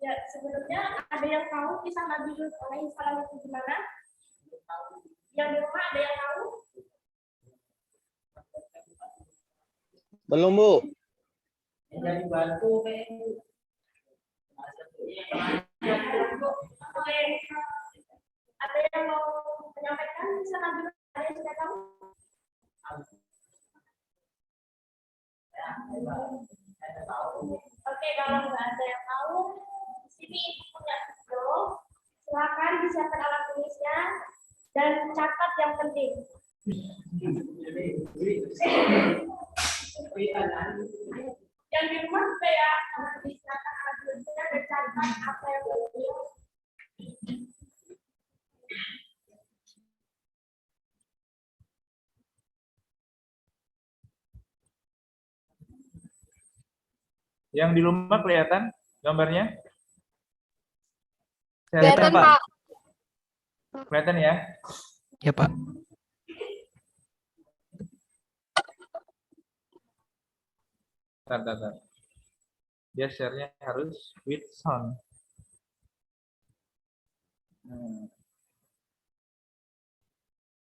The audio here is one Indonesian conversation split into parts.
Ya, sebelumnya ada yang tahu kisah Nabi Lut alaihi salam itu gimana? Yang di rumah ada yang tahu? Belum, Bu. Jadi bantu. Oke. Ada yang mau menyampaikan kisah Nabi Lut? Ada yang sudah tahu? Oke, kalau nggak ada yang tahu, di sini ibu punya video. Silakan disiapkan alat tulisnya dan catat yang penting. Yang di rumah juga ya, disiapkan alat tulisnya dan catat apa yang penting. Yang di rumah kelihatan gambarnya? Kelihatan, Pak. Kelihatan ya? Ya, Pak. Bentar. Dia share-nya harus with sound.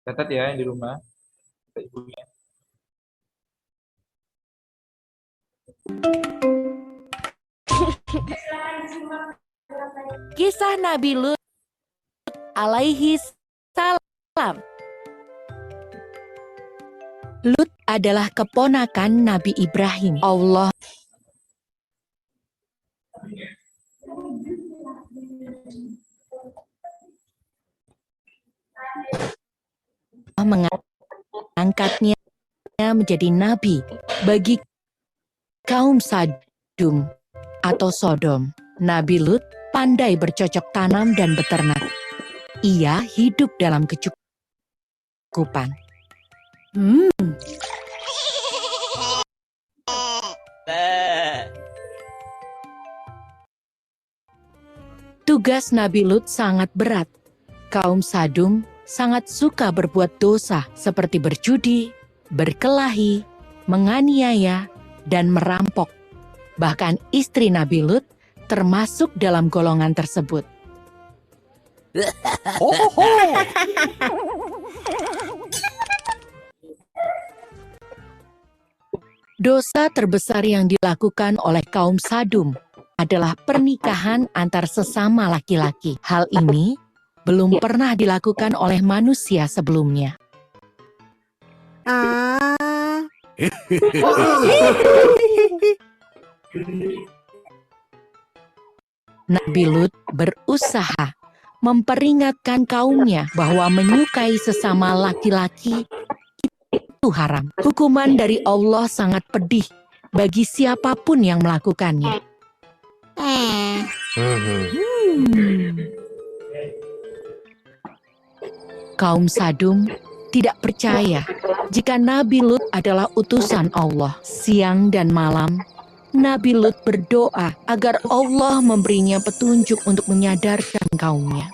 Catat ya yang di rumah. Kata ibunya. Kisah Nabi Lut alaihi salam. Lut adalah keponakan Nabi Ibrahim. Allah mengangkatnya menjadi nabi bagi kaum Sadum atau Sodom. Nabi Lut pandai bercocok tanam dan beternak. Ia hidup dalam kecukupan. Tugas Nabi Lut sangat berat. Kaum Sadum sangat suka berbuat dosa seperti berjudi, berkelahi, menganiaya, dan merampok. Bahkan istri Nabi Lut termasuk dalam golongan tersebut. Dosa terbesar yang dilakukan oleh kaum Sadum adalah pernikahan antar sesama laki-laki. Hal ini belum pernah dilakukan oleh manusia sebelumnya. Nabi Lut berusaha memperingatkan kaumnya bahwa menyukai sesama laki-laki itu haram. Hukuman dari Allah sangat pedih bagi siapapun yang melakukannya. Kaum Sadum tidak percaya jika Nabi Lut adalah utusan Allah. Siang dan malam, Nabi Lut berdoa agar Allah memberinya petunjuk untuk menyadarkan kaumnya.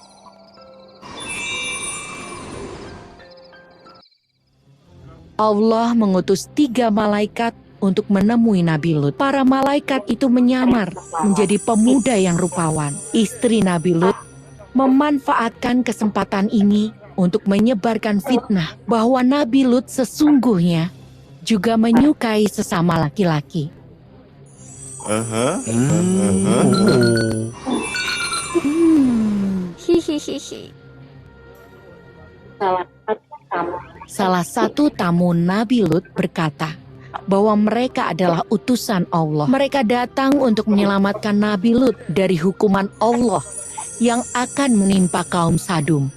Allah mengutus 3 malaikat untuk menemui Nabi Lut. Para malaikat itu menyamar menjadi pemuda yang rupawan. Istri Nabi Lut memanfaatkan kesempatan ini untuk menyebarkan fitnah bahwa Nabi Lut sesungguhnya juga menyukai sesama laki-laki. Salah satu tamu Nabi Lut berkata bahwa mereka adalah utusan Allah. Mereka datang untuk menyelamatkan Nabi Lut dari hukuman Allah yang akan menimpa kaum Sadum.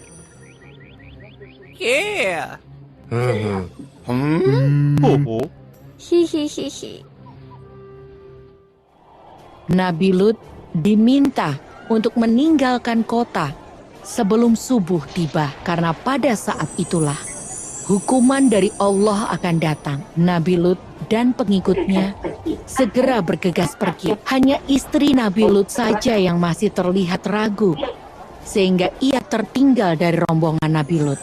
Nabi Lut diminta untuk meninggalkan kota sebelum subuh tiba, karena pada saat itulah hukuman dari Allah akan datang. Nabi Lut dan pengikutnya segera bergegas pergi. Hanya istri Nabi Lut saja yang masih terlihat ragu, sehingga ia tertinggal dari rombongan Nabi Lut.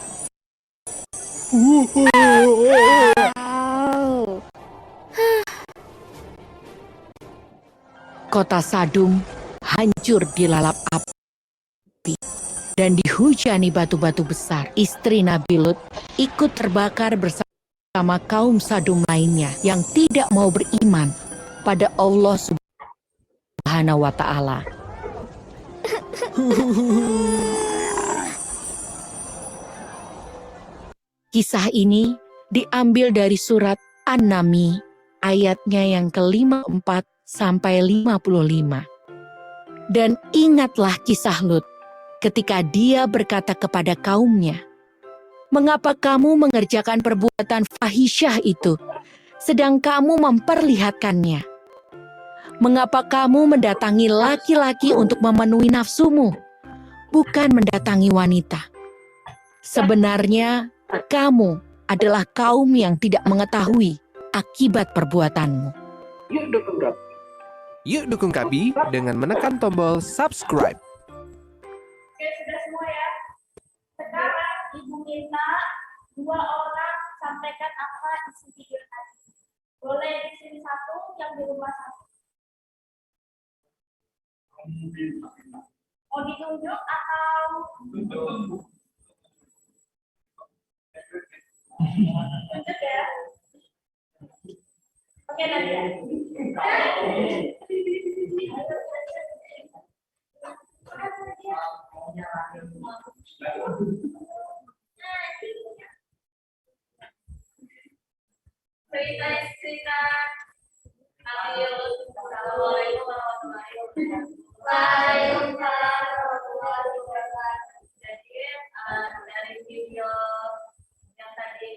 Kota Sadum hancur dilalap api dan dihujani batu-batu besar. Istri Nabi Lut ikut terbakar bersama kaum Sadum lainnya yang tidak mau beriman pada Allah Subhanahu wa Ta'ala. Kisah ini diambil dari surat An-Naml ayatnya yang ke-54 sampai 55. Dan ingatlah kisah Lut ketika dia berkata kepada kaumnya, "Mengapa kamu mengerjakan perbuatan fahisyah itu, sedang kamu memperlihatkannya? Mengapa kamu mendatangi laki-laki untuk memenuhi nafsumu, bukan mendatangi wanita? Sebenarnya kamu adalah kaum yang tidak mengetahui akibat perbuatanmu." Yuk dukung kami dengan menekan tombol subscribe. Oke, sudah semua ya. Sekarang Ibu minta 2 orang sampaikan apa isi video tadi. Boleh di sini 1, yang di rumah 1. Mau ditunjuk atau? Tunjuk ya. Oke, Nadia. Cerita Nabi Lut. Assalamualaikum warahmatullahi wabarakatuh. Waalaikumsalam warahmatullahi wabarakatuh. Jadi dari video yang tadi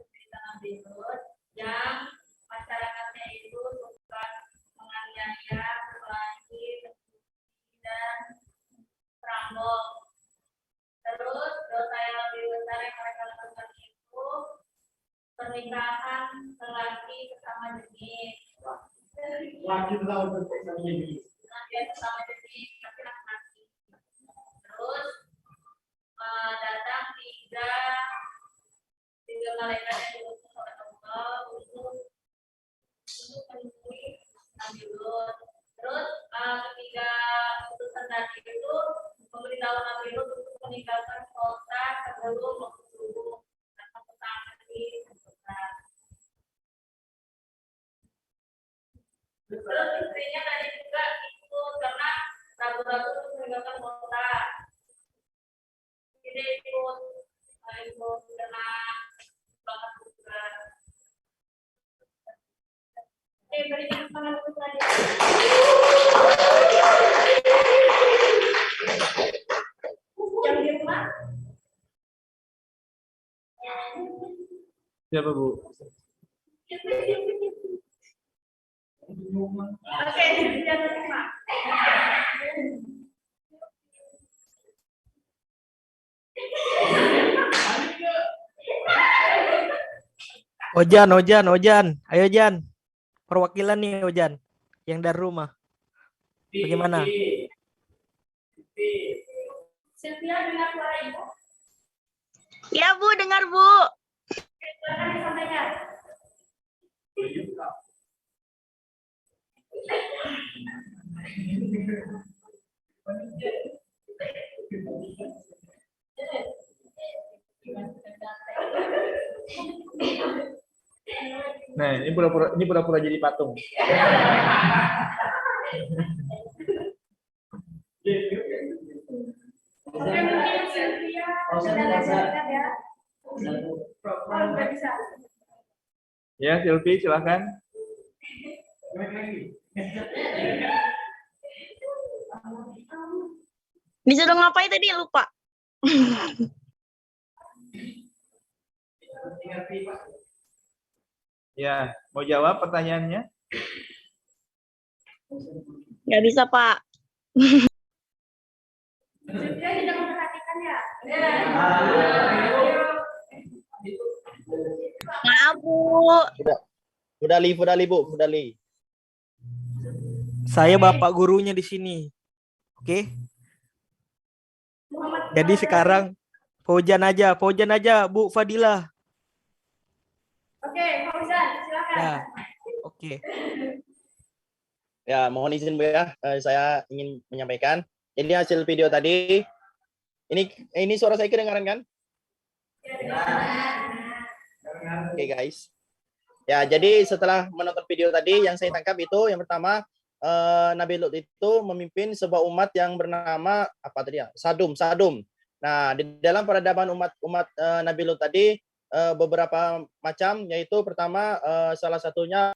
cerita Nabi Lut yang masyarakatnya itu suka menganiaya, berkelahi, dan perampok. Terus dosa yang lebih besar yang mereka lakukan itu pernikahan lelaki sesama jenis. Laki sesama jenis. Laki sesama jenis, laki-laki. Terus datang tiga malaikat yang diutus oleh Allah untuk menemui Nabi Lut. Terus ketiga utusan tadi itu memberitahu Nabi Lut untuk meninggalkan kota sebelum waktu subuh atau petang hari. Terus istrinya tadi juga ikut karena ragu-ragu untuk meninggalkan kota. Jadi ikut karena bakar juga. Oke, berikan tangan untuk saya. Yang di rumah? Siapa, Bu? Oke, yang di rumah. Ojan. Ayo Jan. Perwakilan nih Ojan. Yang dari rumah. Bagaimana? Sylvia dengar suara Ibu? Ya Bu, dengar Bu. Silakan disampaikan. Nah, ini pura-pura jadi patung. Oke, mungkin Sylvia sudah lancarkan ya. Oh, nggak bisa. Ya, Silvi, silakan. Disuruh ngapain tadi lupa. Ya, mau jawab pertanyaannya? Nggak bisa Pak. Sylvia tidak memperhatikan ya? Maaf Bu. Fudali Bu, Fudali. Saya bapak gurunya di sini. Oke. Jadi sekarang Fauzan aja Bu Fadilah. Oke, Fauzan, silakan. Ya. Oke. Ya, mohon izin Bu ya, saya ingin menyampaikan. Jadi hasil video tadi, ini suara saya kedengaran kan? Oke guys. Ya, jadi setelah menonton video tadi, yang saya tangkap itu yang pertama, Nabi Lut itu memimpin sebuah umat yang bernama apa tadi ya? Sadum. Nah, di dalam peradaban umat Nabi Lut tadi beberapa macam, yaitu pertama salah satunya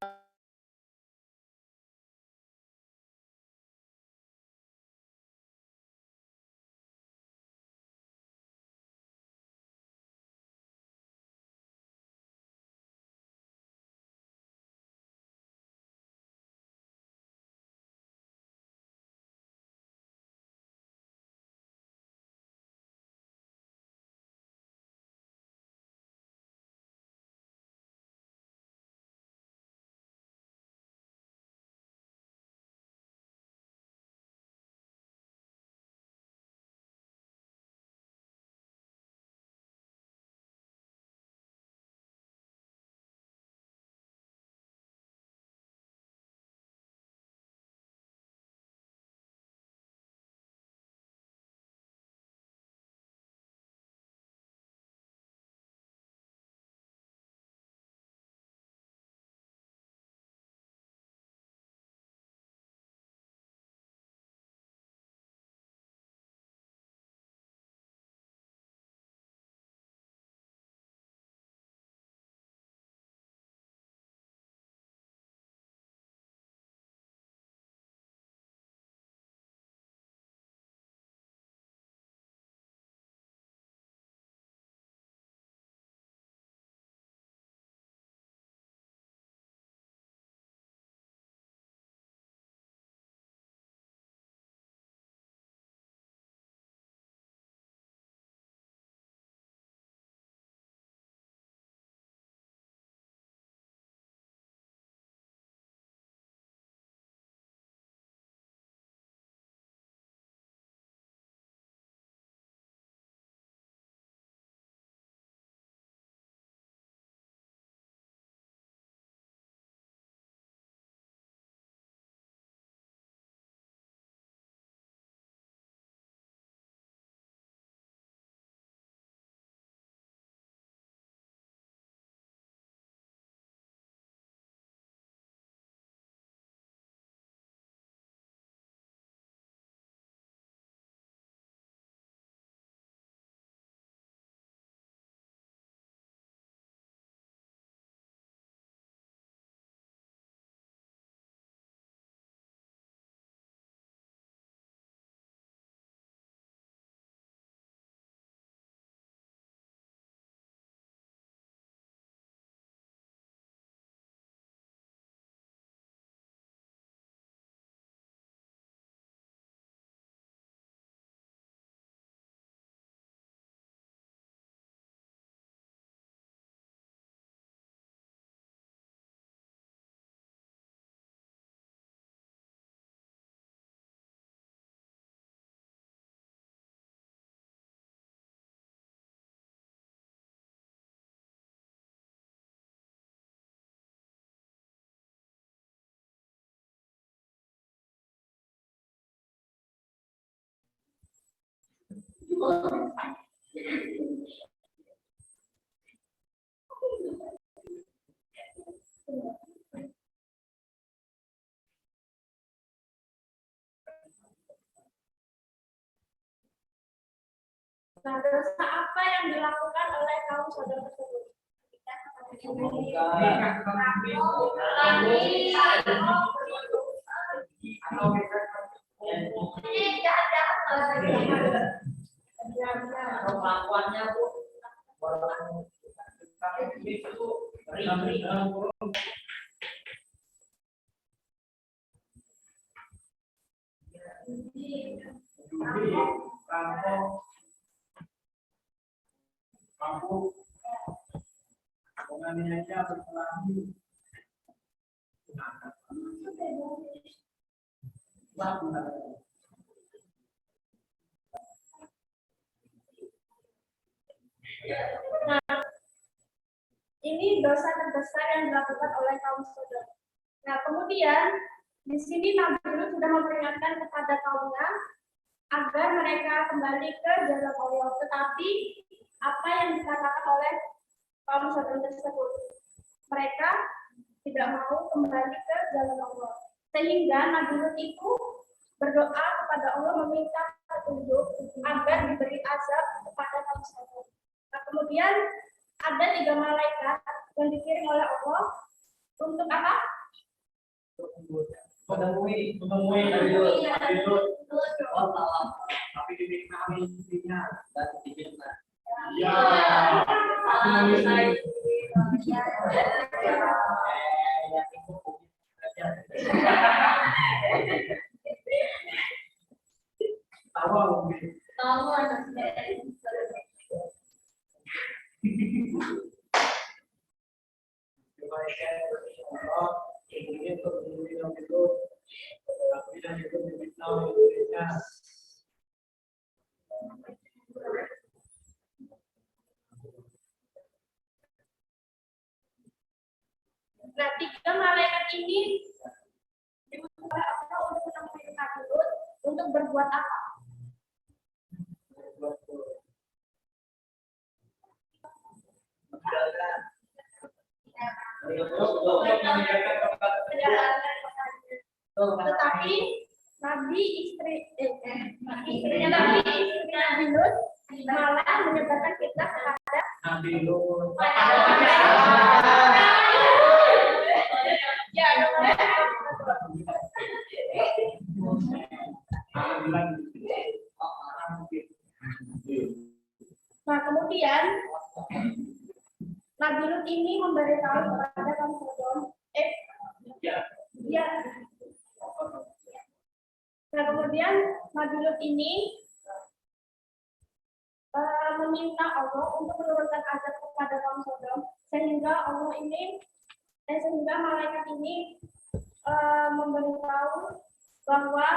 Nah, dosa apa yang dilakukan oleh kaum Sodom tersebut? Nah, ini dosa terbesar yang dilakukan oleh kaum Sodom. Nah, kemudian Di sini Nabi Lut sudah memperingatkan kepada kaumnya agar mereka kembali ke jalan Allah. Tetapi apa yang dikatakan oleh kaum Sodom tersebut, mereka tidak mau kembali ke jalan Allah. Sehingga Nabi Lut itu berdoa kepada Allah meminta petunjuk agar diberi azab kepada kaum Sodom. Nah, kemudian ada 3 malaikat yang dikirim oleh Allah untuk apa? Menemui Nabi Lut. Oh, salah. Tapi dibikin kami istrinya dan dibikinlah. Ya. Nah, 3 malaikat ini diutus oleh Allah untuk menemui Nabi Lut untuk berbuat apa? Tetapi istrinya Nabi Lut malah menyebarkan fitnah kepada Nabi Lut. Nah, kemudian Nabi Lut ini memberitahu kepada kaum Sodom, Nah, kemudian Nabi Lut ini meminta Allah untuk menurunkan azab kepada kaum Sodom, sehingga malaikat ini memberitahu bahwa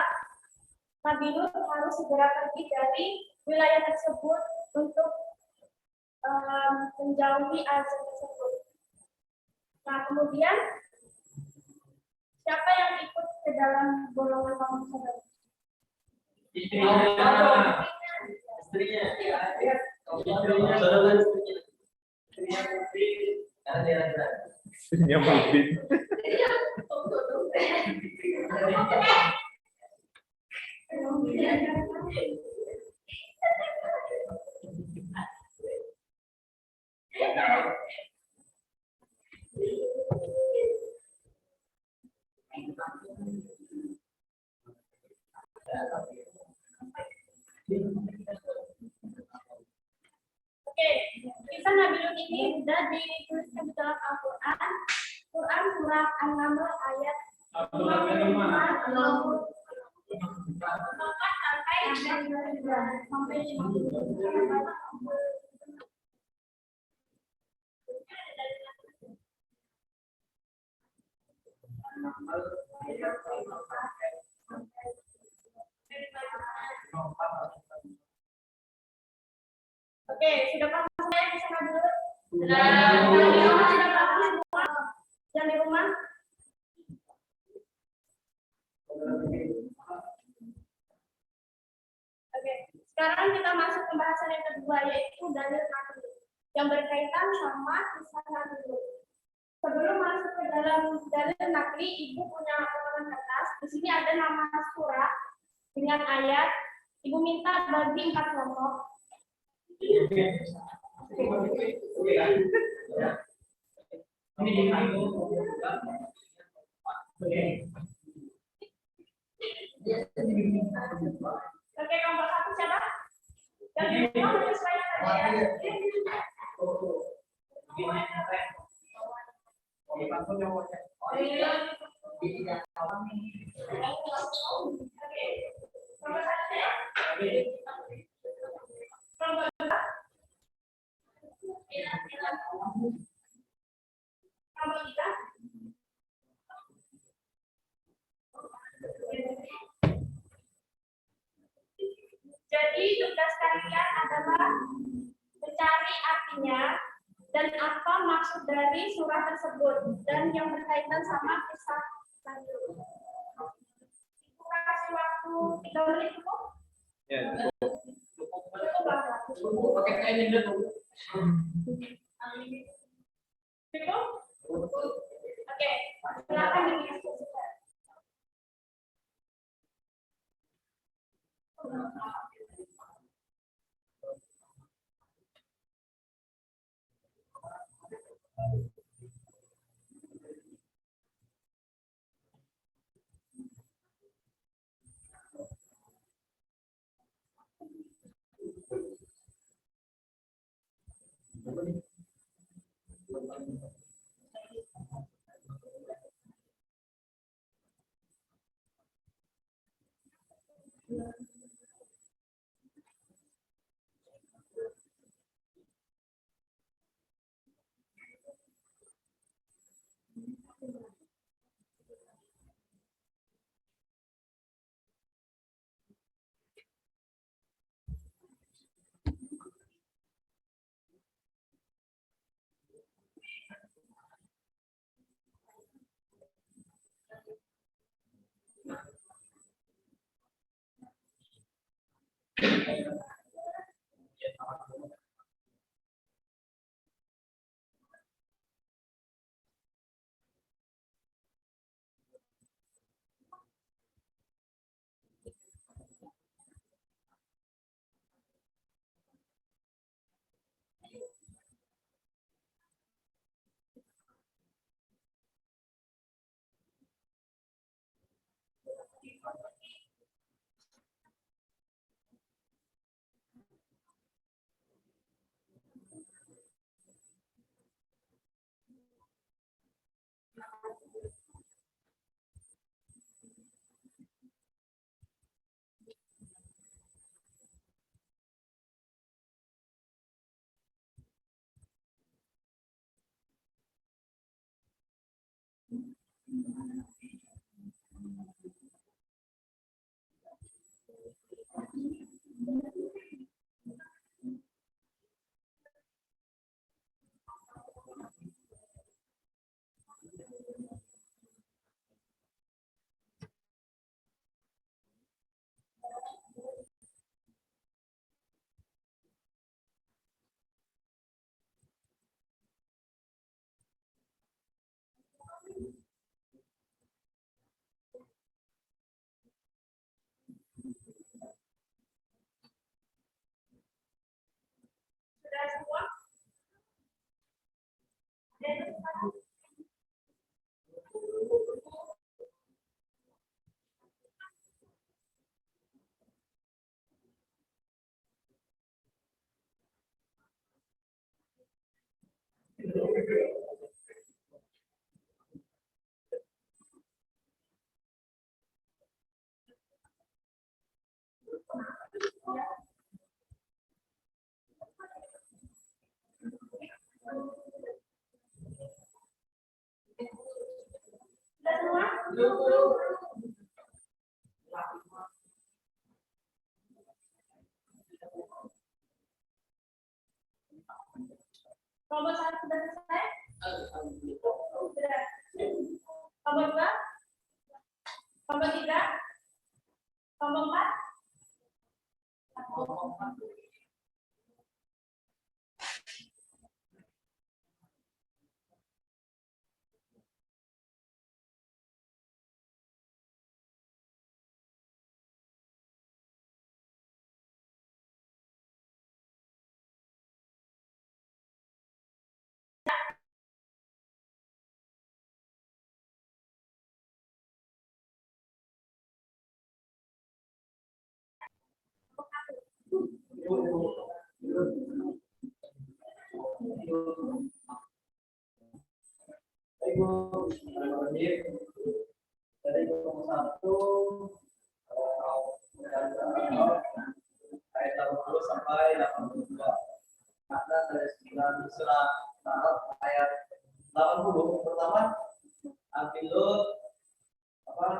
Nabi Lut harus segera pergi dari wilayah tersebut untuk menjauhi azab tersebut. Nah, kemudian siapa yang ikut ke dalam golongan kaum Sodom? Istrinya. Istrinya Mubin. Oke, kisah Nabi Lut ini sudah dituliskan di dalam Al-Quran. Quran surah An-Naml ayat 54 sampai 50. Oke, sudah paham saya kisah Nabi Lut? Sudah paham semua yang di rumah? Oke, sekarang kita masuk pembahasan yang kedua, yaitu dalil Nabi yang berkaitan sama kisah Nabi Lut. Sebelum masuk ke dalam dalil Nabi, Ibu punya catatan kertas. Di sini ada nama surah dengan ayat. Ibu minta bagi 4 kelompok. Oke, kelompok 1 siapa? Yang kedua menyesuaikan Jadi tugas kalian adalah mencari artinya dan apa maksud dari surah tersebut dan yang berkaitan sama kisah Nabi Lut. 3 menit cukup? Ya, Cukup banget. Pakai kain ini dulu. Cukup? Oke, silakan didiskusikan. Sudah semua? Sudah semua? Kelompok 1 sudah selesai? Sudah. Kelompok 2? Kelompok 3? Kelompok 4? Dari kelompok 1 ayat 80 sampai 82. Karena dari 9 surat ayat 80 pertama ambil apa?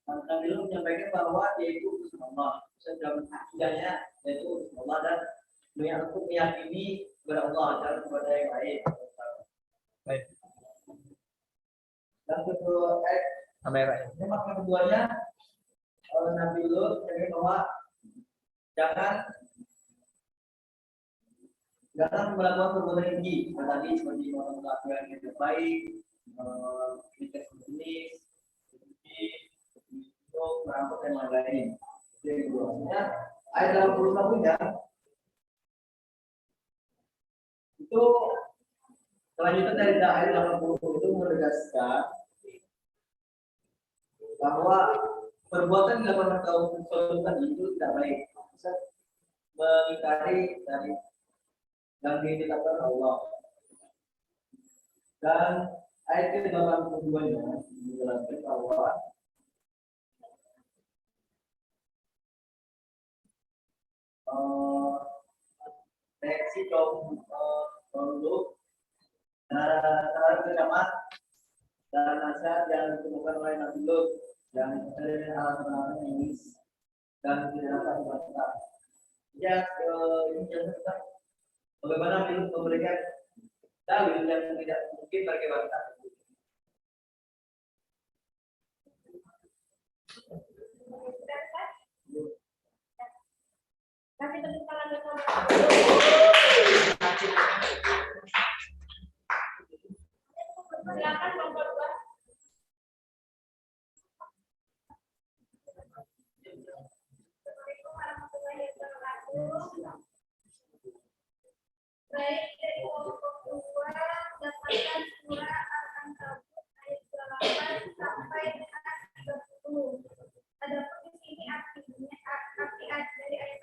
Nabi Lut menyampaikan bahwa dia itu utusan Allah. Sedang akidahnya yaitu utusan Allah dan meyakini kepada Allah dan kepada yang lain. Baik. Dan kedua Kameranya. Ini maka keduanya Nabi Lut jadi bahwa jangan melakukan perbuatan keji. Tadi seperti melakukan yang tidak baik, tidak sejenis, itu merampok dan lain-lain. Jadi keduanya ayat 81-nya itu kelanjutan dari ayat 80 itu menegaskan bahwa perbuatan yang dilakukan kaum muslimin itu tidak baik. Bisa mengingkari dari yang ditetapkan Allah. Dan ayat ke-82-nya menjelaskan bahwa reaksi kaum Lut terhadap kecaman dan nasihat yang ditemukan oleh Nabi Lut yang dari alat-alat ini dan tidak dapat dibaca. Ya, ini kita bagaimana Nabi Lut memberikan dalil yang tidak mungkin bagi bangsa. Kasih tepuk tangan bersama. Silakan nomor 2. Assalamualaikum warahmatullahi wabarakatuh. Baik, dari kelompok 2 dapatkan surah Al-Ankabut ayat 28 sampai dengan 30. Adapun di sini arti dari ayat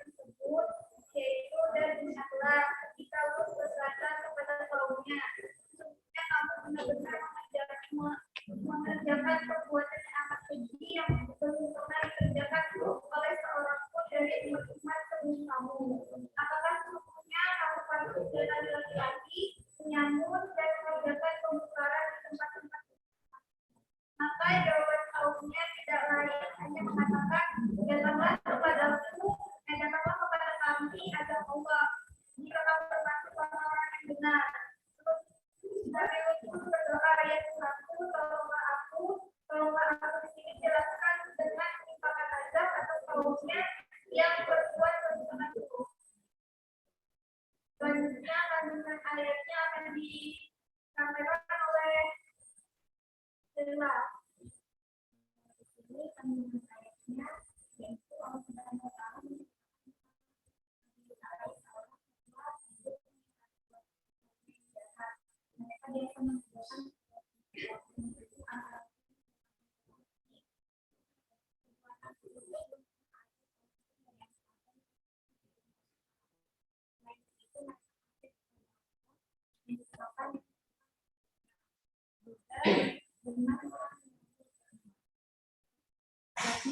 tersebut yaitu dan insyaallah ketika Lut berkata kepada kaumnya, sesungguhnya kamu benar-benar mengerjakan perbuatan yang amat keji yang belum pernah dikerjakan oleh seorang pun dari umat sebelum kamu. Apakah sesungguhnya kamu patut menjadi laki-laki, menyambut dan mengerjakan pembukaran di tempat-tempat? Maka jawaban kaumnya tidak lain hanya mengatakan, datanglah kepadaku, datanglah kepada kami ada Allah, jika kamu termasuk orang-orang yang benar. Nabi Lut pun berdoa, ya Tuhanku, tolonglah aku di sini jelaskan dengan timpakan azab atau kaumnya yang berbuat denganku. Selanjutnya lanjutan ayatnya akan disampaikan oleh Sila. Ini kandungan ayatnya yaitu Allah Subhanahu wa Ta'ala mereka dia menunjukkan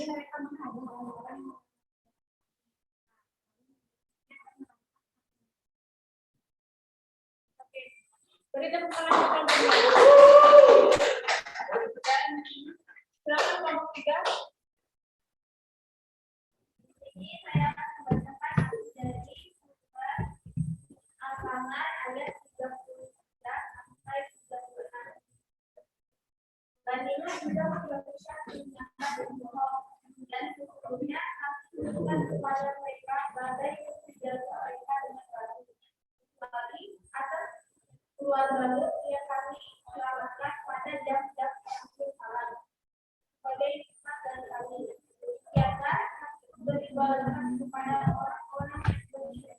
mereka menghadap orang. Oke, beri tepuk tangan untuk kelompok 2. Dan silakan kelompok 3. Ini saya akan membacakan dari surah Al-Qamar ayat 39 sampai 36. Banilah juga melakukan penyakit dan bohong, dan sesungguhnya kami turunkan kepada mereka badai yang menjaga mereka dengan batu. Kecuali atas keluarga Lut yang kami selamatkan pada jam-jam terakhir malam. Sebagai hikmat dari kami, biarlah kami beri balasan kepada orang-orang yang beriman.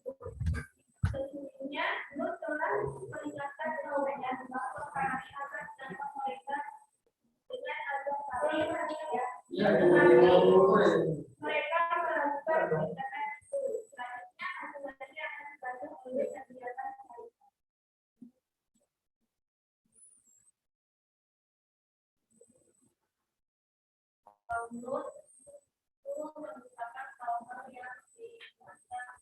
Sesungguhnya Lut telah mengingatkan kaumnya bahwa kami akan menangkap mereka dengan azab mereka melakukan tindakan itu. Selanjutnya akibatnya akan dibantu oleh kegiatan kaum Lut itu merupakan kaum yang dikuatkan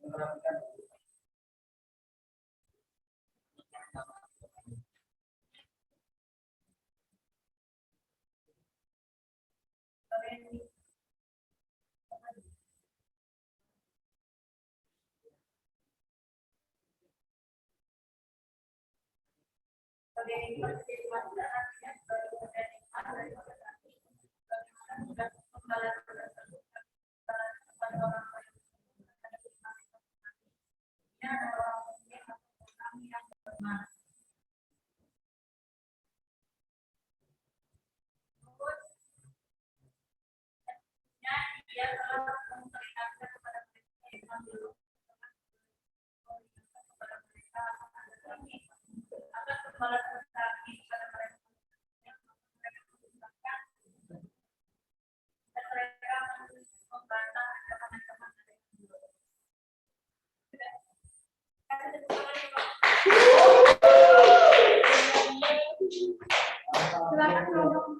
Menerapkan Dia telah memperingatkan kepada mereka yang belum kepada mereka agar kembali tetapi kepada mereka yang mereka menggunakan dan mereka membantah teman-teman mereka. Silakan kelompok 4.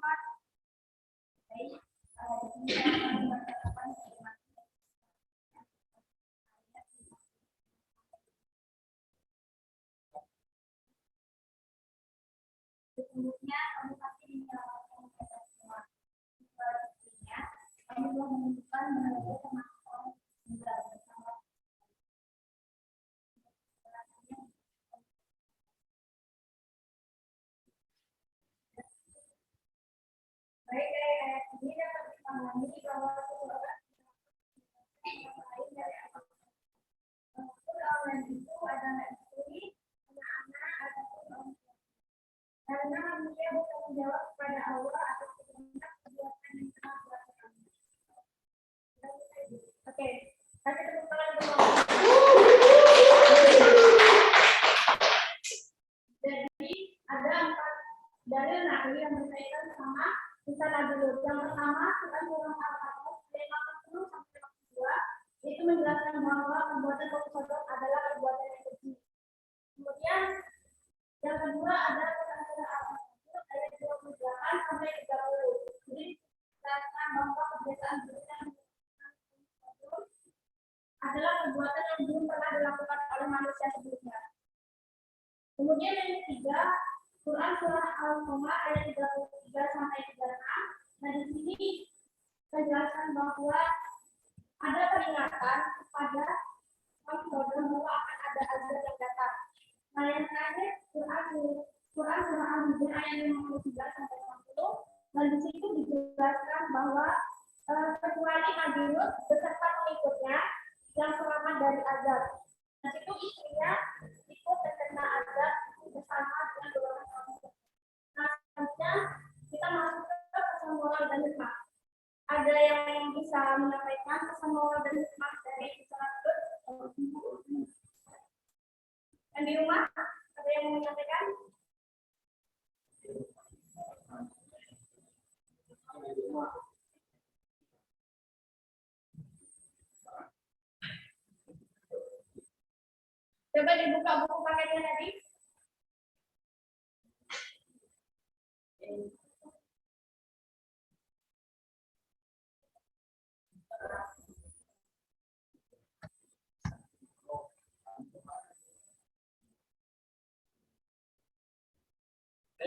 Sesungguhnya kami pasti menyelamatkan mereka semua. Sepertinya kami telah menunjukkan mereka termasuk orang tinggal bersama. Baik dari ayat ini dapat dipahami bahwa seseorang yang lain dari orang itu adalah istri, anak-anak, ataupun orang tua. Karena manusia bertanggung jawab kepada Allah atas segenap perbuatan yang telah dilakukan. Oke, kasih tepuk tangan dulu. Jadi ada 4 dalil nabi yang berkaitan sama kisah Nabi Lut. Yang pertama, Quran surah Al-A'raf ayat 40 sampai 42 itu menjelaskan bahwa perbuatan kotor adalah perbuatan yang keji. Kemudian yang kedua ada Quran surah Al-A'raf ayat 28 sampai 30. Jadi menjelaskan bahwa kebiasaan berzina adalah perbuatan yang belum pernah dilakukan oleh manusia sebelumnya. Kemudian yang ketiga, Quran surah Al-Qamar ayat 33 sampai 36. Nah, di sini menjelaskan bahwa ada peringatan kepada kaum saudara bahwa akan ada azab yang datang. Nah, yang terakhir Quran surah Al-Hijr ayat 53 sampai 60. Dan di situ dijelaskan bahwa kecuali Nabi Lut beserta pengikutnya yang selamat dari azab. Nah, itu istrinya ikut terkena azab bersama dengan 2 orang suami. Nah, selanjutnya kita masuk ke pesan moral dan hikmah. Ada yang bisa menyampaikan pesan moral dan hikmah dari kisah Lut? Yang di rumah ada yang mau menyampaikan? Coba dibuka buku paketnya tadi.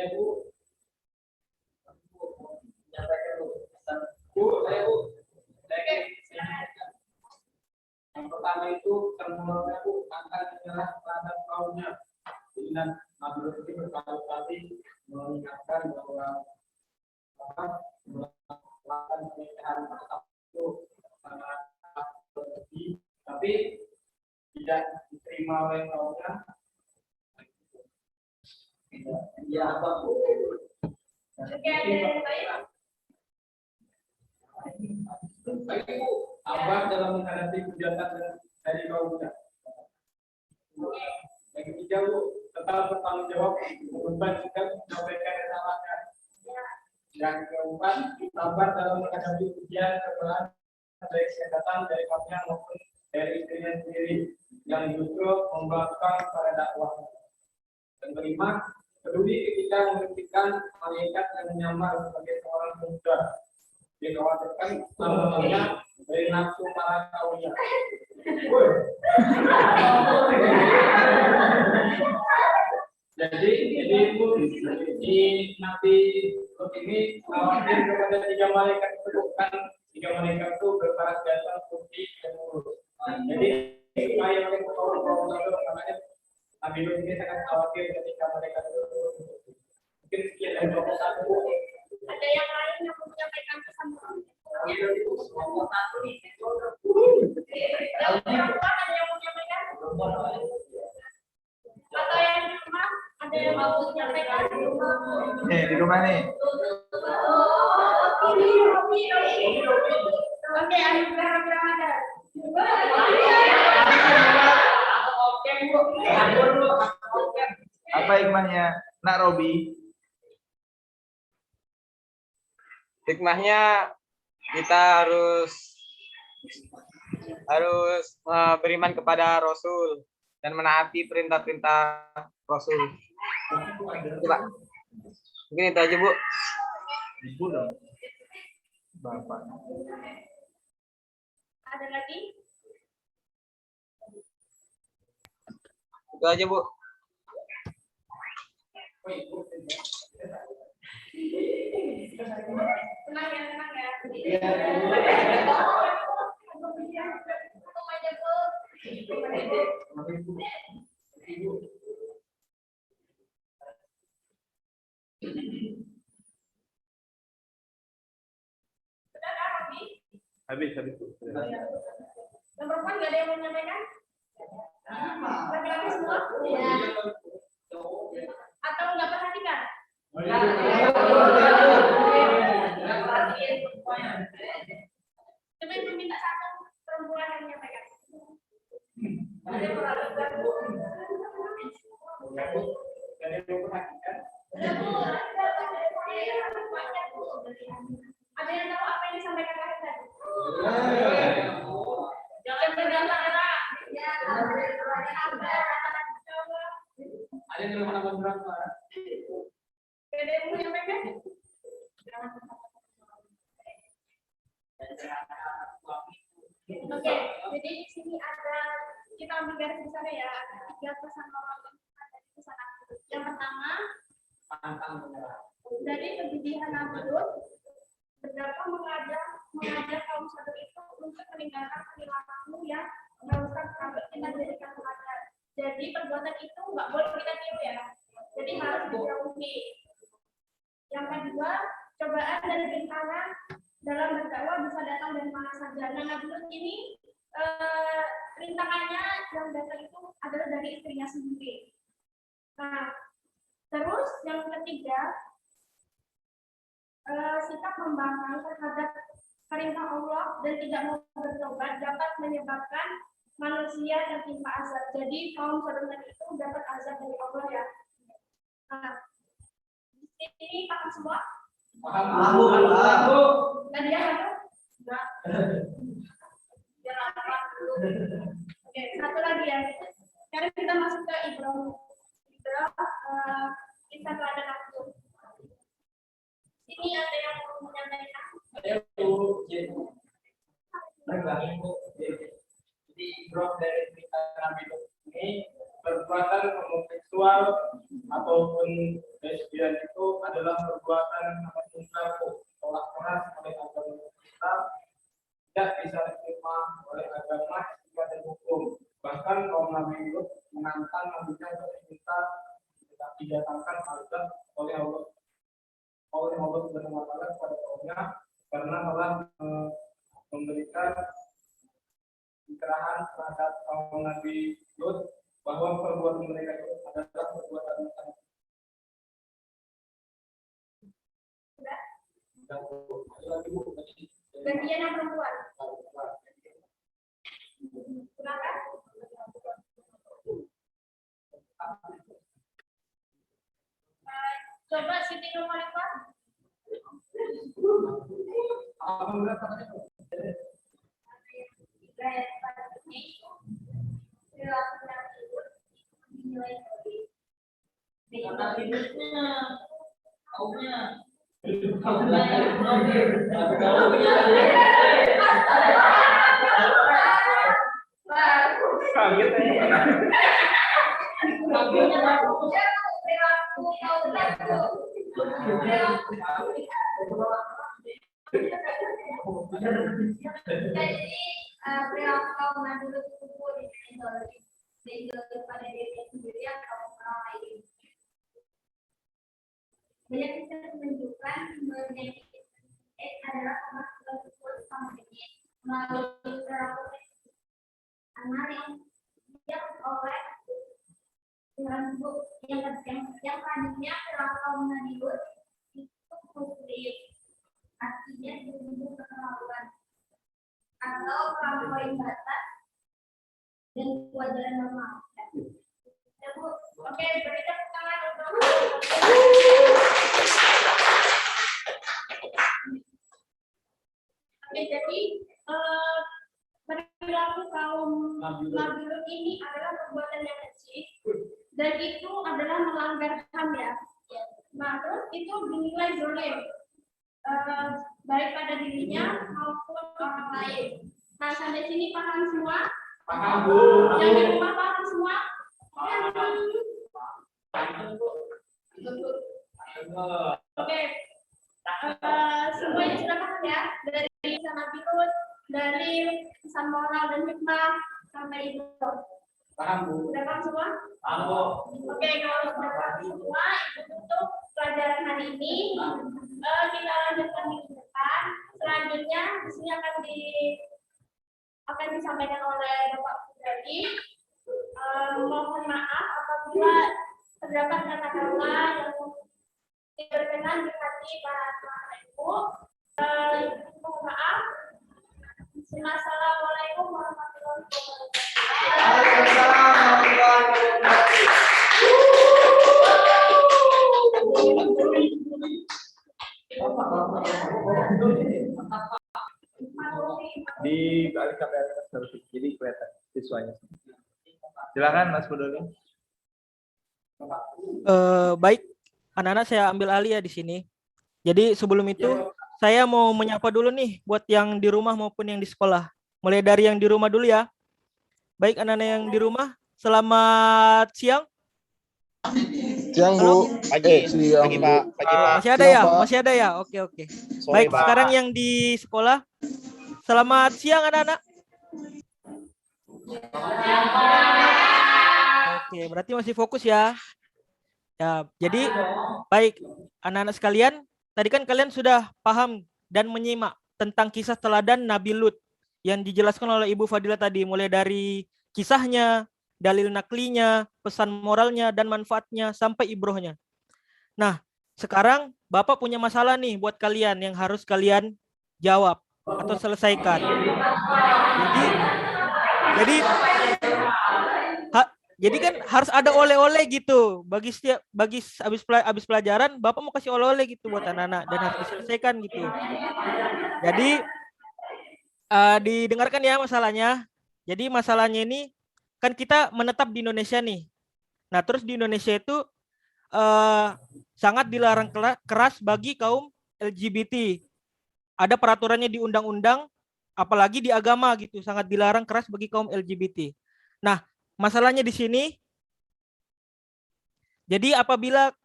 Bu, menyampaikan dulu pesan. Bu, saya Bu. Yang pertama itu termulainya Bu akan menyerah terhadap kaumnya. Dengan Nabi Lut ini berkali-kali mengingatkan bahwa melakukan pernikahan itu sangat berlebih, tapi tidak diterima oleh kaumnya. Ya, apa Bu? Oke, ada yang lain? Baik Bu, abah dalam menghadapi hujatan dari kaumnya. Yang ketiga Bu, tetap bertanggung jawab beban juga menyampaikan kesalahannya. Yang keempat, sabar dalam menghadapi ujian cobaan baik yang datang dari kaumnya maupun dari istrinya sendiri yang justru membangkang pada dakwah. Dan kelima, peduli ketika menghentikan malaikat yang menyamar sebagai seorang pemuda. Dikhawatirkan sebenarnya dari nafsu para kaumnya. Jadi Bu, di Nabi Lut ini khawatir kepada 3 malaikat itu, bukan 3 malaikat itu berbaras jasa putih dan mulus. Jadi supaya mereka kaum makanya Nabi Lut ini sangat khawatir ketika mereka itu. Ada yang lain yang mau menyampaikan pesan moral? Yang perempuan ada yang mau menyampaikan? Atau yang di rumah ada yang mau menyampaikan? Di rumah nih. Oke, ada. Apa hikmahnya, Nak Robi? Hikmahnya kita harus beriman kepada Rasul dan menaati perintah-perintah Rasul. Coba. Mungkin itu aja, Bu. Ibu dong. Bapak. Ada lagi? Itu aja, Bu. Tenang ya, tenang ya. Sudah kan, Robi? Habis. Yang perempuan nggak ada yang mau menyampaikan? Laki-laki semua? Atau nggak perhatikan? Coba ibu minta satu perempuan yang menyampaikan. Ada yang perhatikan? Ada yang tahu apa yang disampaikan tadi? Jangan berdarah-darah. Ada yang mana berapa? Ada yang mau menyampaikan? Oke, jadi di sini ada kita ambil garis di sana ya, ada 3 pesan moral dari pesan aku. Yang pertama, dari kegigihan Nabi Lut, betapa mengajak kaum sadar itu untuk meninggalkan perilaku yang merusak sampai kita jadikan teladan. Jadi perbuatan itu nggak boleh kita tiru ya. Jadi harus dijauhi. Yang kedua, cobaan dan rintangan dalam berdakwah bisa datang dari mana saja. Nah, Nabi Lut ini rintangannya yang datang itu adalah dari istrinya sendiri. Nah, terus yang ketiga, sikap membangkang terhadap perintah Allah dan tidak mau bertobat dapat menyebabkan manusia tertimpa azab. Jadi kaum saudara itu dapat azab dari Allah ya. Nah, ini paham semua? Paham. Tadi ya satu? Enggak. Oke, satu lagi ya. Sekarang kita masuk ke Ibrahim. Kita ada waktu. Ini ada yang mau menyampaikan? Jadi drop dari cerita Nabi Lut ini perbuatan homoseksual ataupun lesbian itu adalah perbuatan amat munkar, tolak keras oleh agama Islam, tidak bisa diterima oleh agama jika dihukum. Bahkan kaum Nabi Lut menantang Nabi-Nya untuk minta didatangkan azab oleh Allah Subhanahu wa Ta'ala kepada kaumnya karena telah memberikan pencerahan terhadap kaum Nabi Lut bahwa perbuatan mereka itu adalah perbuatan yang Bagian yang perempuan. Silakan. Coba Siti Nurhalifa. Banyak riset menunjukkan mengenai adalah pemasukan sama jenis melalui perilaku anak yang oleh yang tadinya perilaku menadibut itu muslim, artinya berbentuk keterlaluan atau melampaui batas dan kewajaran normal. Ya, Bu. Oke, beri tepuk tangan untuk Oke, jadi perilaku kaum Nabilut ini adalah perbuatan yang kecil dan itu adalah melanggar HAM ya. Nah, terus itu dinilai zalim baik pada dirinya maupun orang lain. Nah, sampai sini paham semua? Paham, Bu. Yang di rumah paham semua? Oke. Semuanya sudah paham ya? Dari kisah Nabi Lut, dari pesan moral dan hikmah sampai itu. Paham, Bu. Sudah paham semua? Paham, Bu. Oke, kalau sudah paham semua, itu untuk pelajaran hari ini. Kita lanjutkan minggu depan. Selanjutnya di sini akan disampaikan oleh Bapak Fudadi. Mohon maaf apabila terdapat kata-kata yang tidak berkenan di hati para ibu. Mohon maaf. Assalamualaikum warahmatullahi Di balik kamera terus jadi kelihatan siswanya. Silakan Mas Fudoli. Baik, anak-anak saya ambil alih ya di sini. Jadi sebelum itu saya mau menyapa dulu nih buat yang di rumah maupun yang di sekolah. Mulai dari yang di rumah dulu ya. Baik anak-anak yang di rumah, selamat siang. Siang, Bu. Pagi, siang, pagi, Pak. Pagi, Pak. Masih ada Siang, ya? Pak. Masih ada ya? Oke, oke. Sore, Baik, Pak. sekarang yang di sekolah. Selamat siang anak-anak. Oke, berarti masih fokus ya. Ya, jadi baik anak-anak sekalian, tadi kan kalian sudah paham dan menyimak tentang kisah teladan Nabi Lut yang dijelaskan oleh Ibu Fadila tadi, mulai dari kisahnya, dalil naklinya, pesan moralnya dan manfaatnya sampai ibrohnya. Nah, sekarang Bapak punya masalah nih buat kalian yang harus kalian jawab atau selesaikan. Jadi kan harus ada oleh-oleh gitu. Bagi habis pelajaran, Bapak mau kasih oleh-oleh gitu buat anak-anak dan harus diselesaikan gitu. Jadi didengarkan ya masalahnya. Jadi masalahnya ini kan kita menetap di Indonesia nih. Nah, terus di Indonesia itu sangat dilarang keras bagi kaum LGBT. Ada peraturannya di undang-undang, apalagi di agama gitu, sangat dilarang keras bagi kaum LGBT. Nah, masalahnya di sini, jadi apabila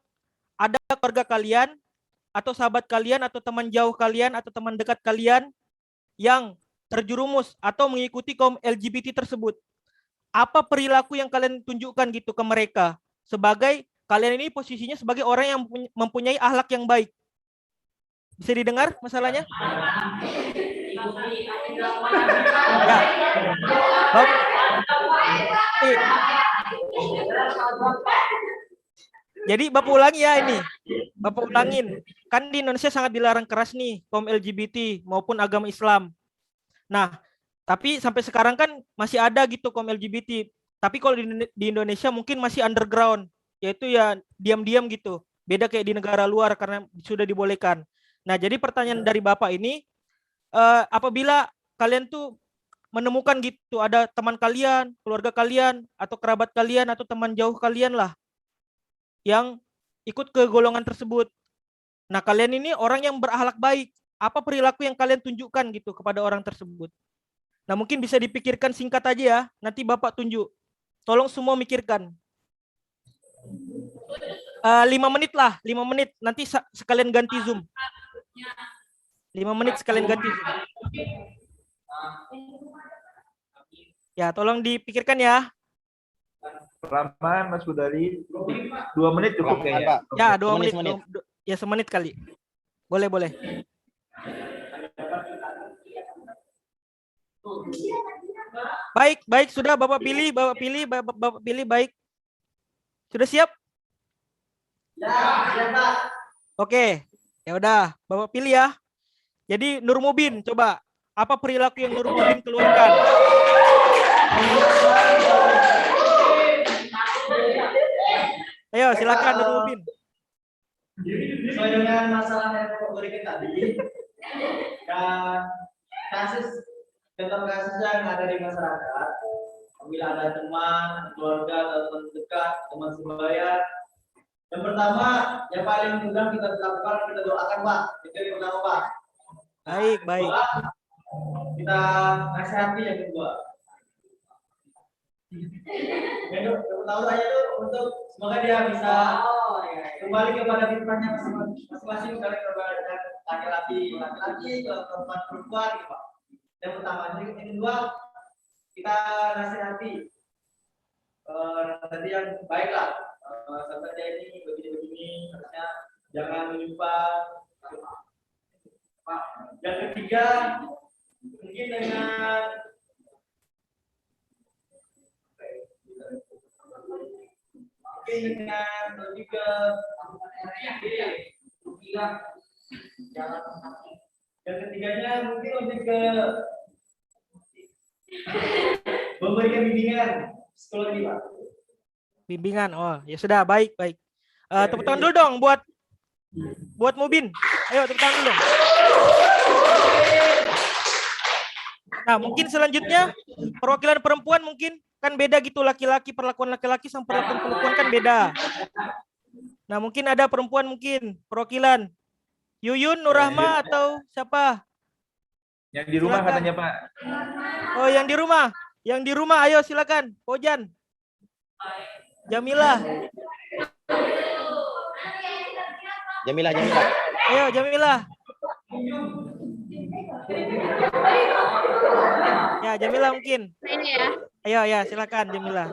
ada keluarga kalian, atau sahabat kalian, atau teman jauh kalian, atau teman dekat kalian yang terjerumus atau mengikuti kaum LGBT tersebut, apa perilaku yang kalian tunjukkan gitu ke mereka? Sebagai kalian ini posisinya sebagai orang yang mempunyai akhlak yang baik. Bisa didengar masalahnya? Ya. Jadi Bapak ulangi ya ini. Bapak ulangin. Kan di Indonesia sangat dilarang keras nih kaum LGBT maupun agama Islam. Nah, tapi sampai sekarang kan masih ada gitu kaum LGBT. Tapi kalau di Indonesia mungkin masih underground, yaitu ya diam-diam gitu. Beda kayak di negara luar karena sudah dibolehkan. Nah, jadi pertanyaan dari Bapak ini, apabila kalian tuh menemukan gitu, ada teman kalian, keluarga kalian, atau kerabat kalian, atau teman jauh kalian lah, yang ikut ke golongan tersebut. Nah, kalian ini orang yang berakhlak baik. Apa perilaku yang kalian tunjukkan gitu kepada orang tersebut? Nah, mungkin bisa dipikirkan singkat aja ya. Nanti Bapak tunjuk. Tolong semua mikirkan. 5 menit lah, 5 menit. Nanti sekalian ganti Zoom. 5 menit sekalian ganti Zoom. Ya, tolong dipikirkan ya. Pelan-pelan Mas Fudali. 2 menit cukup kayaknya. Ya, 2 menit. Ya semenit kali. Boleh, boleh. Baik, baik, sudah Bapak pilih, Bapak pilih, baik. Sudah siap? Ya, siap Pak. Oke, ya udah, Bapak pilih ya. Jadi Nur Mubin, coba apa perilaku yang Nur Mubin keluarkan? Ayo, silakan Nur Mubin. Sesuai dengan masalah yang Bapak berikan tadi, dan contoh kasus yang ada di masyarakat, apabila ada teman, keluarga, atau teman dekat, teman sebaya, yang pertama, yang paling mudah kita lakukan, kita doakan Pak. Itu yang pertama Pak. Baik, baik. Kita nasihati yang kedua. Yang pertama aja tuh untuk semoga dia bisa kembali kepada fitrahnya masing-masing, kali kepada laki-laki, perempuan, gitu Pak. Yang pertama, yang kedua kita nasihati nanti yang baiklah. Sampai dia ini begini-begini, harusnya jangan menyumpah. Yang ketiga, mungkin dengan lebih ke yang ketiganya mungkin lebih ke memberikan bimbingan psikologi Pak. Bimbingan, oh ya sudah, baik, baik. Tepuk tangan dulu dong buat Mubin. Ayo tepuk tangan dulu dong. Nah, mungkin selanjutnya perwakilan perempuan mungkin kan beda gitu, perlakuan laki-laki sama perlakuan perempuan kan beda. Nah, mungkin ada perempuan mungkin perwakilan Yuyun, Nurrahma atau siapa? Yang di rumah Silakan. katanya Pak. Oh, yang di rumah. Yang di rumah, ayo silakan. Pojan. Jamilah. Jamilah. Ayo Jamilah. Ya, Jamilah mungkin. Ini ya. Ayo ya, silakan Jamilah.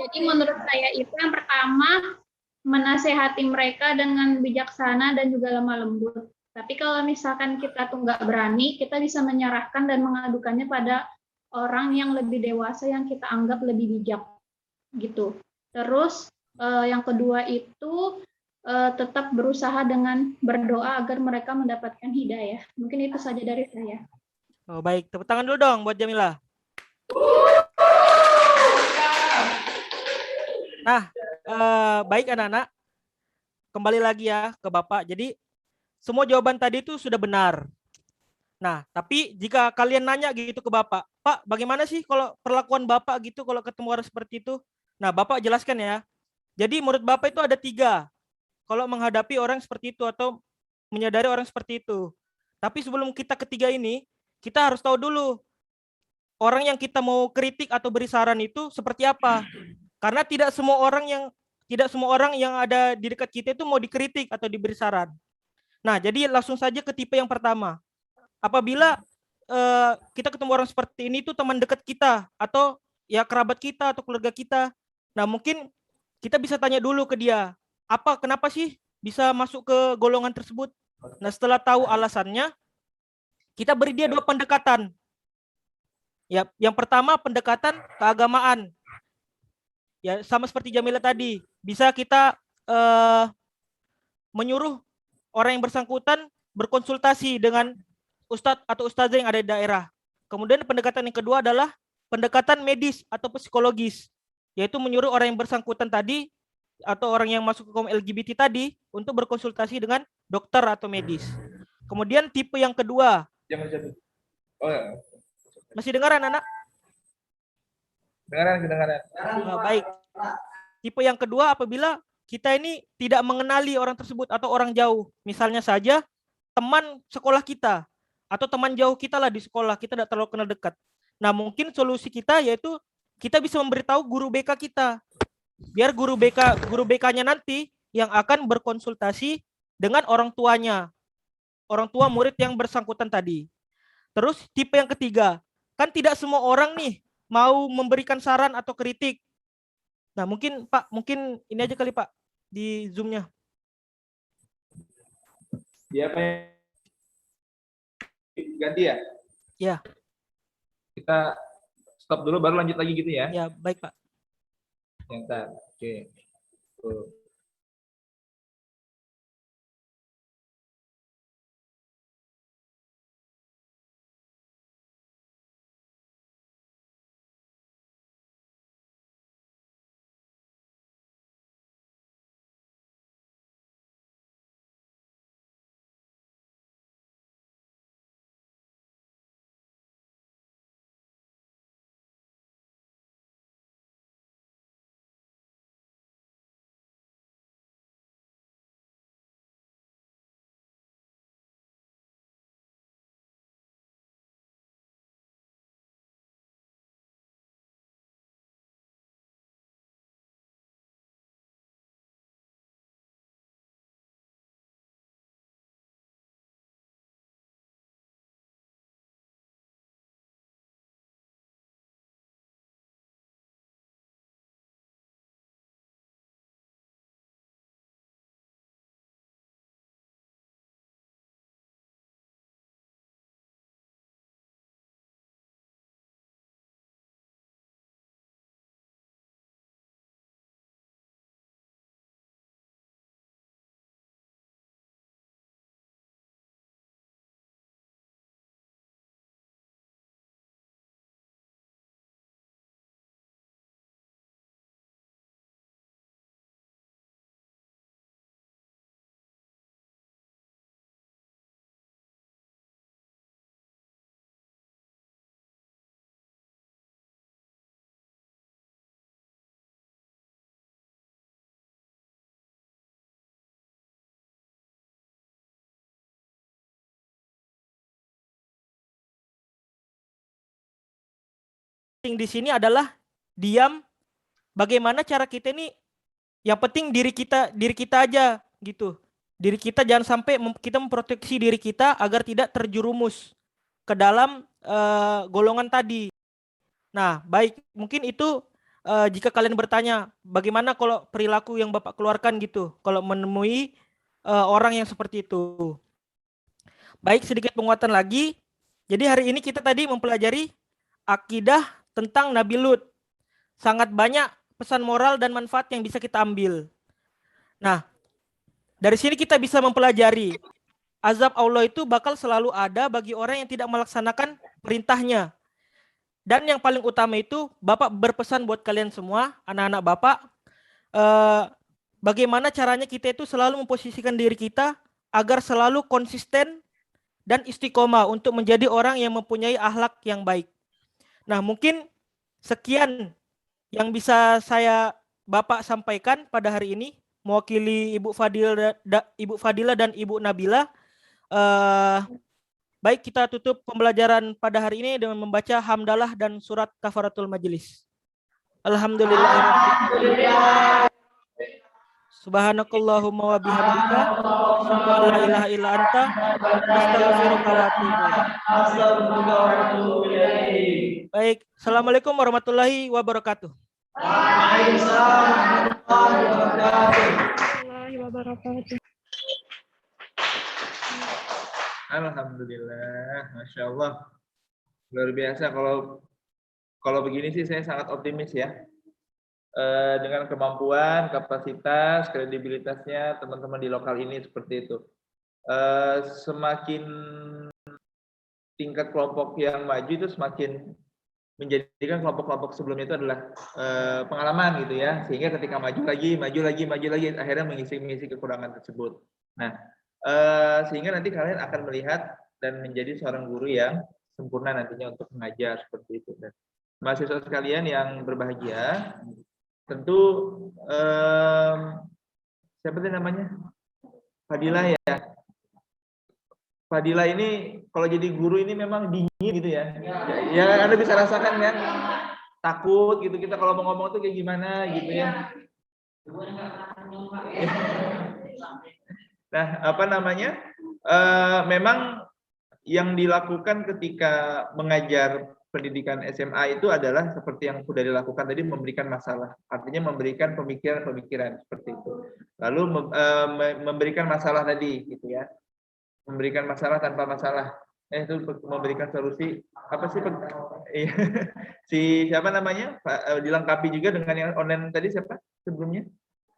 Jadi menurut saya itu yang pertama menasehati mereka dengan bijaksana dan juga lemah lembut. Tapi kalau misalkan kita tuh nggak berani, kita bisa menyerahkan dan mengadukannya pada orang yang lebih dewasa yang kita anggap lebih bijak gitu. Terus yang kedua itu tetap berusaha dengan berdoa agar mereka mendapatkan hidayah. Mungkin itu saja dari saya. Oh, baik, tepuk tangan dulu dong buat Jamilah. Nah, baik anak-anak, kembali lagi ya ke Bapak. Jadi semua jawaban tadi itu sudah benar. Nah, tapi jika kalian nanya gitu ke Bapak, Pak, bagaimana sih kalau perlakuan Bapak gitu kalau ketemu orang seperti itu? Nah, Bapak jelaskan ya. Jadi menurut Bapak itu ada 3 kalau menghadapi orang seperti itu atau menyadari orang seperti itu. Tapi sebelum kita ketiga ini, kita harus tahu dulu orang yang kita mau kritik atau beri saran itu seperti apa. Karena tidak semua orang yang ada di dekat kita itu mau dikritik atau diberi saran. Nah, jadi langsung saja ke tipe yang pertama. Apabila kita ketemu orang seperti ini itu teman dekat kita atau ya kerabat kita atau keluarga kita. Nah, mungkin kita bisa tanya dulu ke dia, kenapa sih bisa masuk ke golongan tersebut? Nah, setelah tahu alasannya, kita beri dia 2 pendekatan. Ya, yang pertama pendekatan keagamaan. Ya, sama seperti Jamila tadi, bisa kita menyuruh orang yang bersangkutan berkonsultasi dengan ustadz atau ustazah yang ada di daerah. Kemudian pendekatan yang kedua adalah pendekatan medis atau psikologis, yaitu menyuruh orang yang bersangkutan tadi atau orang yang masuk ke kaum LGBT tadi untuk berkonsultasi dengan dokter atau medis. Kemudian tipe yang kedua. Oh, ya. Masih dengar anak-anak? Dengaran. Baik. Tipe yang kedua apabila kita ini tidak mengenali orang tersebut atau orang jauh. Misalnya saja teman sekolah kita atau teman jauh kita lah di sekolah, kita tidak terlalu kenal dekat. Nah, mungkin solusi kita yaitu kita bisa memberitahu guru BK kita. Biar guru BK-nya nanti yang akan berkonsultasi dengan orang tuanya. Orang tua murid yang bersangkutan tadi. Terus tipe yang ketiga, kan tidak semua orang nih mau memberikan saran atau kritik. Nah, mungkin Pak, ini aja kali Pak. di Zoom-nya. Siapa yang ganti ya? Ya. Kita stop dulu baru lanjut lagi gitu ya? Ya, baik Pak. Sebentar. Oke. Tuh. Di sini adalah diam. Bagaimana cara kita ini, yang penting diri kita aja gitu. Diri kita jangan sampai kita memproteksi diri kita agar tidak terjerumus ke dalam golongan tadi. Nah, baik, mungkin itu jika kalian bertanya bagaimana kalau perilaku yang Bapak keluarkan gitu kalau menemui orang yang seperti itu. Baik, sedikit penguatan lagi. Jadi hari ini kita tadi mempelajari akidah tentang Nabi Lut. Sangat banyak pesan moral dan manfaat yang bisa kita ambil. Nah, dari sini kita bisa mempelajari azab Allah itu bakal selalu ada bagi orang yang tidak melaksanakan perintahnya. Dan yang paling utama itu Bapak berpesan buat kalian semua, anak-anak Bapak, bagaimana caranya kita itu selalu memposisikan diri kita agar selalu konsisten dan istiqomah untuk menjadi orang yang mempunyai akhlak yang baik. Nah, mungkin sekian yang bisa Bapak sampaikan pada hari ini, mewakili Ibu Fadila dan Ibu Nabila. Baik, kita tutup pembelajaran pada hari ini dengan membaca hamdalah dan surat kafaratul majelis. Alhamdulillah. Subhanakallahumma wa bihamdika asyhadu an la ilaha illa anta astaghfiruka wa atubu ilaik. Baik, assalamualaikum warahmatullahi wabarakatuh. Waalaikumsalam warahmatullahi wabarakatuh. Alhamdulillah, Masya Allah. Luar biasa. Kalau begini sih saya sangat optimis ya. Dengan kemampuan, kapasitas, kredibilitasnya teman-teman di lokal ini seperti itu. Semakin tingkat kelompok yang maju itu semakin menjadikan kelompok-kelompok sebelumnya itu adalah pengalaman gitu ya, sehingga ketika maju lagi akhirnya mengisi kekurangan tersebut. Nah, sehingga nanti kalian akan melihat dan menjadi seorang guru yang sempurna nantinya untuk mengajar seperti itu. Dan mahasiswa sekalian yang berbahagia, tentu siapa sih namanya? Fadila ya. Fadila ini kalau jadi guru ini memang dingin gitu ya. Ya Anda bisa rasakan kan? Takut gitu kita kalau mau ngomong tuh kayak gimana gitu ya. Nah, apa namanya? Memang yang dilakukan ketika mengajar pendidikan SMA itu adalah seperti yang sudah dilakukan tadi, memberikan masalah. Artinya memberikan pemikiran-pemikiran seperti itu. Lalu memberikan masalah tadi gitu ya. Memberikan masalah tanpa masalah. Itu memberikan solusi apa sih? Si siapa namanya? Dilengkapi juga dengan yang online tadi siapa sebelumnya?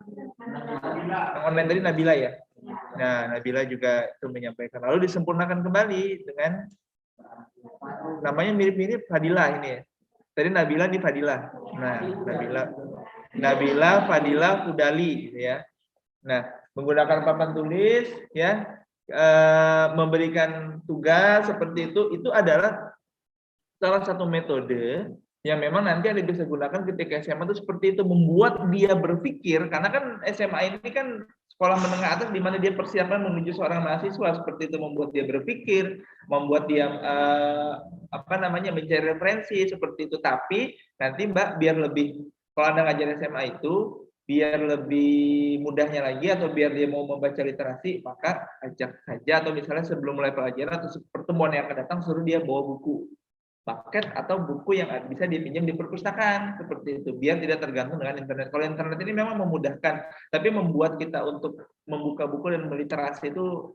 Yang online tadi Nabila ya. Nah, Nabila juga itu menyampaikan. Lalu disempurnakan kembali dengan namanya mirip-mirip Fadilah ini ya. Tadi Nabila di Fadilah. Nah, Nabila, Fadilah, Fudali gitu ya. Nah, menggunakan papan tulis ya, memberikan tugas seperti itu adalah salah satu metode yang memang nanti Anda bisa gunakan ketika SMA itu seperti itu, membuat dia berpikir, karena kan SMA ini kan sekolah menengah atas di mana dia persiapan menuju seorang mahasiswa, seperti itu, membuat dia berpikir, membuat dia mencari referensi seperti itu. Tapi nanti Mbak biar lebih, kalau Anda ngajar SMA itu biar lebih mudahnya lagi atau biar dia mau membaca literasi, maka ajak saja atau misalnya sebelum mulai pelajaran atau pertemuan yang akan datang suruh dia bawa buku paket atau buku yang bisa dipinjam di perpustakaan seperti itu, biar tidak tergantung dengan internet. Kalau internet ini memang memudahkan, tapi membuat kita untuk membuka buku dan meliterasi itu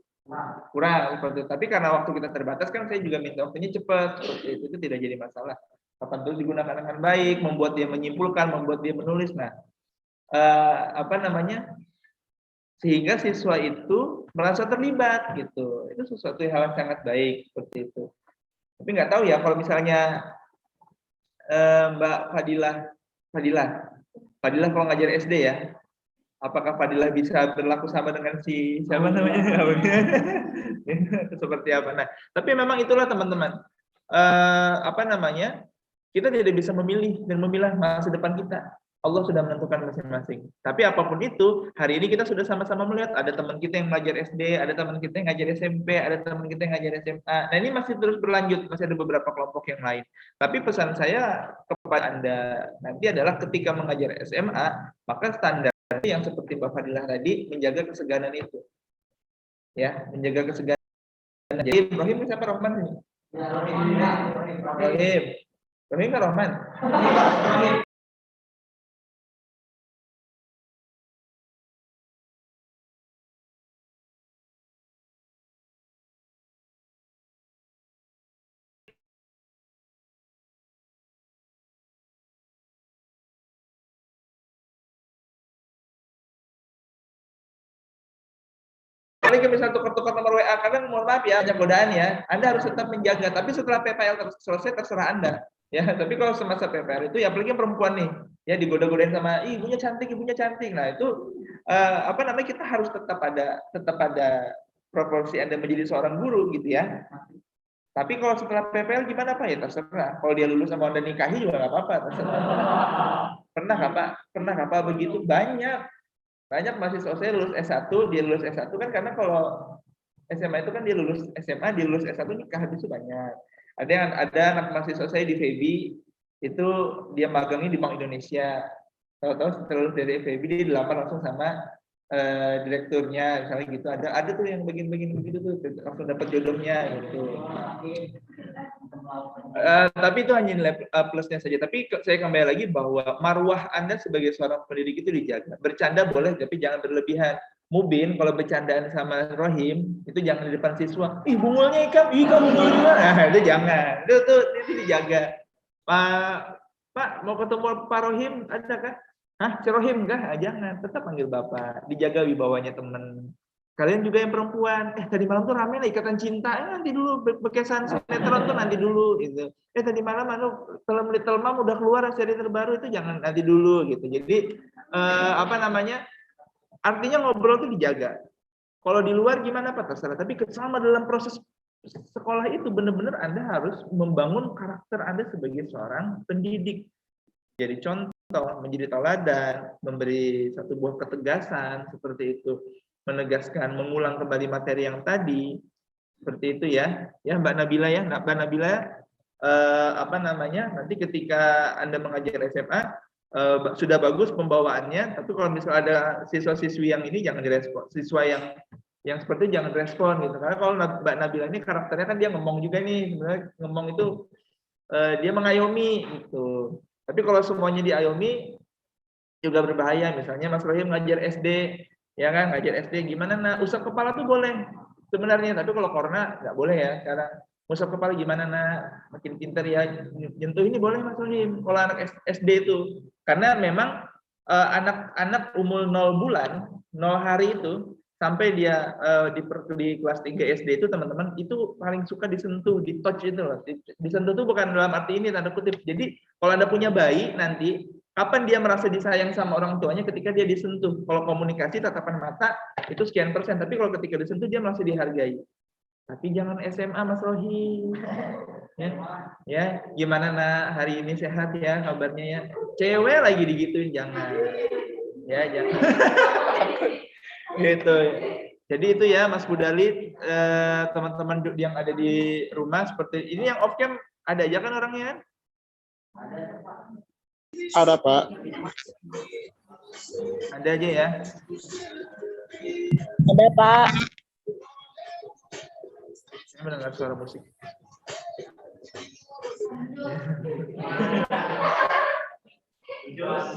kurang seperti itu. Tapi karena waktu kita terbatas kan, saya juga minta waktunya cepat seperti itu tidak jadi masalah. Kapan terus digunakan dengan baik, membuat dia menyimpulkan, membuat dia menulis. Nah, sehingga siswa itu merasa terlibat gitu. Itu sesuatu hal yang sangat baik seperti itu. Tapi nggak tahu ya kalau misalnya Mbak Fadilah kalau ngajar SD ya, apakah Fadilah bisa berlaku sama dengan si siapa namanya? Seperti apa? Nah, tapi memang itulah teman-teman. Kita tidak bisa memilih dan memilah masa depan kita. Allah sudah menentukan masing-masing. Tapi apapun itu, hari ini kita sudah sama-sama melihat ada teman kita yang ngajar SD, ada teman kita yang ngajar SMP, ada teman kita yang ngajar SMA. Nah, ini masih terus berlanjut, masih ada beberapa kelompok yang lain. Tapi pesan saya kepada Anda nanti adalah ketika mengajar SMA, maka standar yang seperti Mbak Fadilah tadi, menjaga kesegaran itu. Ya, menjaga kesegaran. Jadi Ibrahim siapa Rahman ini? Ibrahim kan Rahman. Apalagi misal tukar-tukar nomor WA, kadang mohon maaf ya, banyak godaan ya. Anda harus tetap menjaga. Tapi setelah PPL selesai terserah Anda. Ya, tapi kalau semasa PPL itu ya apalagi yang perempuan nih, ya digoda-godain sama ibunya cantik. Nah, itu kita harus tetap ada proporsi Anda menjadi seorang guru gitu ya. Tapi kalau setelah PPL gimana Pak? Ya terserah. Kalau dia lulus sama Anda nikahi juga nggak apa-apa, terserah. Pernah apa begitu? Banyak mahasiswa saya lulus S1, dia lulus S1 kan karena kalau SMA itu kan dia lulus SMA, dia lulus S1 nikah habis itu banyak. Ada anak mahasiswa saya di FEB, itu dia magangnya di Bank Indonesia. Tahu-tahu setelah lulus dari FEB dia dilamar langsung sama direkturnya, misalnya gitu. Ada tuh yang begini begitu tuh, langsung dapat jodohnya gitu. Tapi itu hanya nilai plusnya saja. Tapi saya kembali lagi bahwa marwah Anda sebagai seorang pendidik itu dijaga. Bercanda boleh, tapi jangan berlebihan. Mubin kalau bercandaan sama Rohim itu jangan di depan siswa. Ih bungulnya ikan, kamu bungul juga. Nah, itu jangan. Itu dijaga. Pak mau ketemu Pak Rohim ada kah? Hah, si Rohim kah? Jangan, tetap panggil Bapak. Dijaga wibawanya teman. Kalian juga yang perempuan, tadi malam tuh rame lah Ikatan Cinta, nanti dulu bekesan sinetron tuh nanti dulu gitu. Tadi malam Little Mom udah keluar seri terbaru itu jangan nanti dulu gitu. Jadi artinya ngobrol tuh dijaga. Kalau di luar gimana Pak terserah, tapi selama dalam proses sekolah itu benar-benar Anda harus membangun karakter Anda sebagai seorang pendidik. Jadi contoh, menjadi teladan, memberi satu buah ketegasan seperti itu. Menegaskan, mengulang kembali materi yang tadi seperti itu ya Mbak Nabila ya. Mbak Nabila nanti ketika Anda mengajar SMA sudah bagus pembawaannya, tapi kalau misalnya ada siswa-siswi yang ini jangan direspon, siswa yang seperti itu jangan respon gitu, karena kalau Mbak Nabila ini karakternya kan dia ngomong juga nih, sebenarnya ngomong itu dia mengayomi gitu. Tapi kalau semuanya diayomi juga berbahaya. Misalnya Mas Rohim ngajar SD, ya kan, ngajar SD gimana? Nah, usap kepala tuh boleh sebenarnya, tapi kalau corona nggak boleh ya sekarang. Usap kepala gimana? Nah, makin pinter ya, nyentuh ini boleh Mas Rohim. Kalau anak SD itu, karena memang anak-anak umur 0 bulan, 0 hari itu sampai dia di kelas 3 SD itu teman-teman itu paling suka disentuh, di touch itu loh. Disentuh itu bukan dalam arti ini tanda kutip. Jadi kalau Anda punya bayi nanti kapan dia merasa disayang sama orang tuanya ketika dia disentuh. Kalau komunikasi tatapan mata itu sekian persen, tapi kalau ketika disentuh dia merasa dihargai. Tapi jangan SMA Mas Rohi. Ya, gimana nak hari ini sehat ya kabarnya ya. Cewek lagi digituin jangan. Ya, jangan. Gitu. Jadi itu ya Mas Budali, teman-teman yang ada di rumah seperti ini yang off cam ada aja kan orangnya? Ada Pak. Ada aja ya. Ada Pak. Saya mendengar suara musik.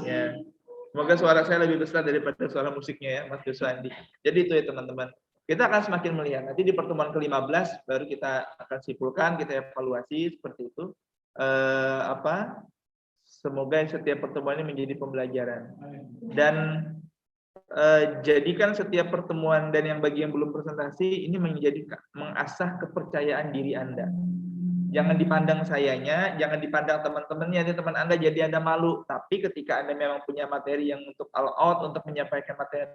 Ya. Semoga suara saya lebih besar daripada suara musiknya ya, Mas Joshua Andi. Jadi itu ya teman-teman. Kita akan semakin melihat. Nanti di pertemuan ke-15 baru kita akan simpulkan, kita evaluasi seperti itu. Semoga setiap pertemuan ini menjadi pembelajaran. Dan jadikan setiap pertemuan dan yang bagi yang belum presentasi ini mengasah kepercayaan diri Anda. Jangan dipandang sayanya, jangan dipandang teman-temannya, nanti teman Anda jadi Anda malu. Tapi ketika Anda memang punya materi yang untuk all out, untuk menyampaikan materi,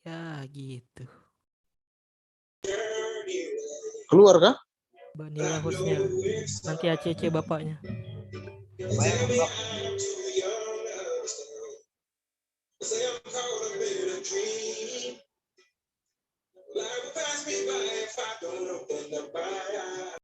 Ya gitu. Keluar kah? Mbak Nila hostnya. Nanti ACC bapaknya. Life will pass me by if I don't open the fire.